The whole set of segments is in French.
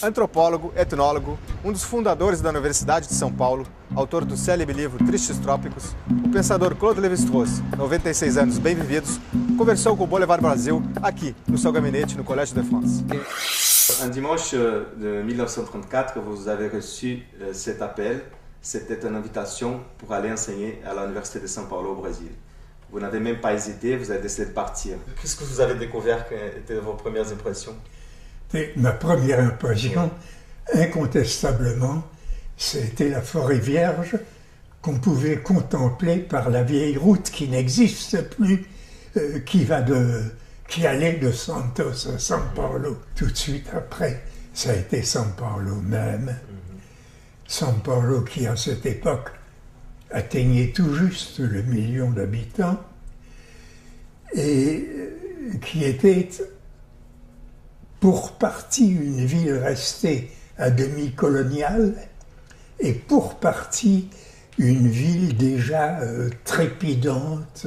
Antropólogo, etnólogo, um dos fundadores da Universidade de São Paulo, autor do célebre livro Tristes Trópicos, o pensador Claude Lévi-Strauss, 96 anos bem vividos, conversou com o Boulevard Brasil aqui no seu gabinete no Collège de France. Un dimanche de 1934, vous avez reçu cet appel. C'était une invitation pour aller enseigner à l'Université de São Paulo au Brésil. Vous n'avez même pas hésité, vous avez décidé de partir. Qu'est-ce que vous avez découvert? Quelles étaient vos premières impressions? Ma première impression, incontestablement, c'était la forêt vierge qu'on pouvait contempler par la vieille route qui n'existe plus, qui allait de Santos à São Paulo. Tout de suite après, ça a été São Paulo même. São Paulo qui, à cette époque, atteignait tout juste le million d'habitants et qui était pour partie une ville restée à demi coloniale et pour partie une ville déjà trépidante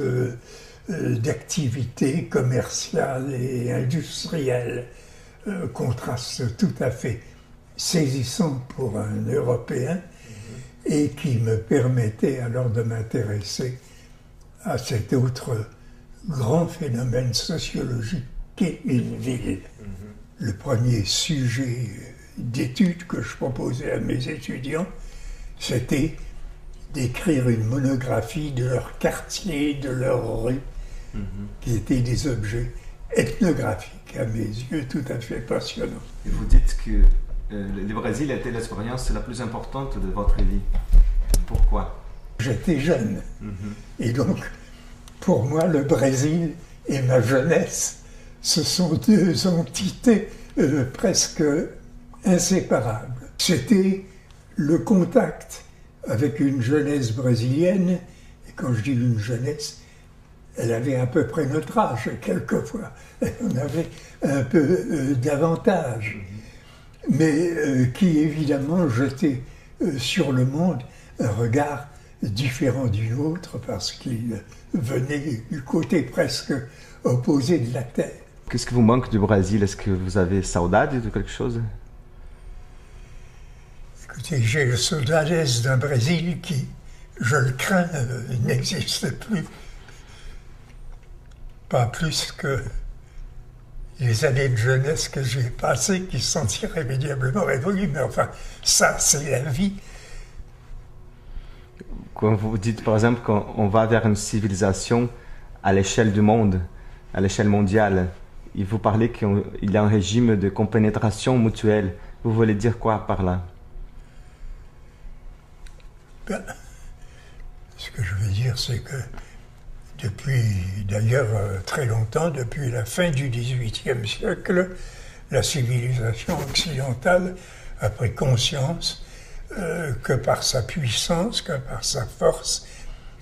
d'activités commerciales et industrielles. Contraste tout à fait saisissant pour un Européen et qui me permettait alors de m'intéresser à cet autre grand phénomène sociologique qu'est une ville. Le premier sujet d'étude que je proposais à mes étudiants, c'était d'écrire une monographie de leur quartier, de leur rue, qui étaient des objets ethnographiques, à mes yeux, tout à fait passionnants. Et vous dites que le Brésil a été l'expérience la plus importante de votre vie. Pourquoi? J'étais jeune. Et donc, pour moi, le Brésil et ma jeunesse, ce sont deux entités presque inséparables. C'était le contact avec une jeunesse brésilienne, et quand je dis une jeunesse, elle avait à peu près notre âge, quelquefois. On avait un peu davantage, mais qui évidemment jetait sur le monde un regard différent du nôtre parce qu'il venait du côté presque opposé de la terre. Qu'est-ce qui vous manque du Brésil? Est-ce que vous avez saudade de quelque chose? Écoutez, j'ai le saudades d'un Brésil qui, je le crains, n'existe plus. Pas plus que les années de jeunesse que j'ai passées qui sont irrémédiablement révolues. Mais enfin, ça, c'est la vie. Quand vous dites, par exemple, qu'on va vers une civilisation à l'échelle du monde, à l'échelle mondiale, et vous parlez qu'il y a un régime de compénétration mutuelle, vous voulez dire quoi par là? Ben, ce que je veux dire, c'est que depuis, d'ailleurs, très longtemps, depuis la fin du XVIIIe siècle, la civilisation occidentale a pris conscience que par sa puissance, que par sa force,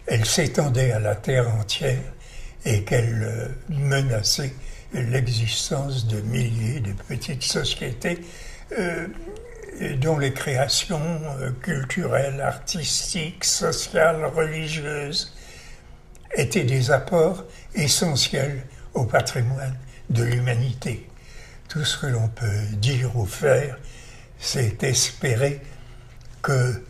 elle s'étendait à la terre entière et qu'elle menaçait l'existence de milliers de petites sociétés dont les créations culturelles, artistiques, sociales, religieuses étaient des apports essentiels au patrimoine de l'humanité. Tout ce que l'on peut dire ou faire, c'est espérer que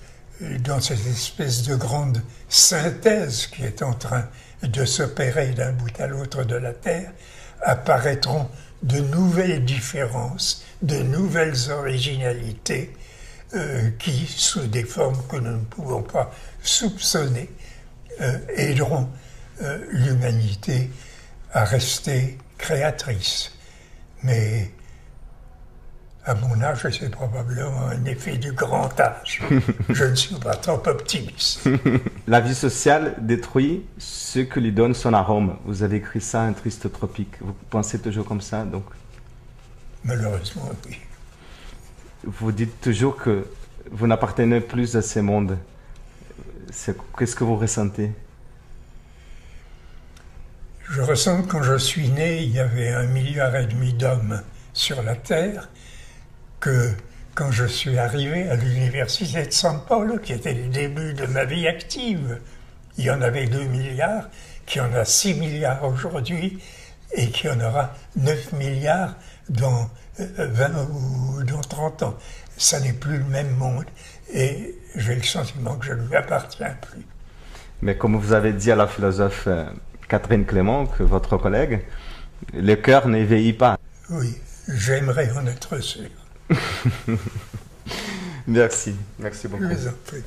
dans cette espèce de grande synthèse qui est en train de s'opérer d'un bout à l'autre de la Terre, apparaîtront de nouvelles différences, de nouvelles originalités qui, sous des formes que nous ne pouvons pas soupçonner, aideront l'humanité à rester créatrice. Mais à mon âge, c'est probablement un effet du grand âge. Je ne suis pas trop optimiste. La vie sociale détruit ce que lui donne son arôme. Vous avez écrit ça, un triste tropique. Vous pensez toujours comme ça, donc? Malheureusement, oui. Vous dites toujours que vous n'appartenez plus à ce monde. Qu'est-ce que vous ressentez? Je ressens que quand je suis né, il y avait 1,5 milliard d'hommes sur la Terre, que quand je suis arrivé à l'université de São Paulo, qui était le début de ma vie active, il y en avait 2 milliards, qu'il y en a 6 milliards aujourd'hui, et qu'il y en aura 9 milliards dans 20 ou dans 30 ans. Ça n'est plus le même monde et j'ai le sentiment que je ne lui appartiens plus. Mais comme vous avez dit à la philosophe Catherine Clément, que votre collègue, le cœur ne vieillit pas. Oui, j'aimerais en être sûr. Merci, merci beaucoup. Je vous en prie.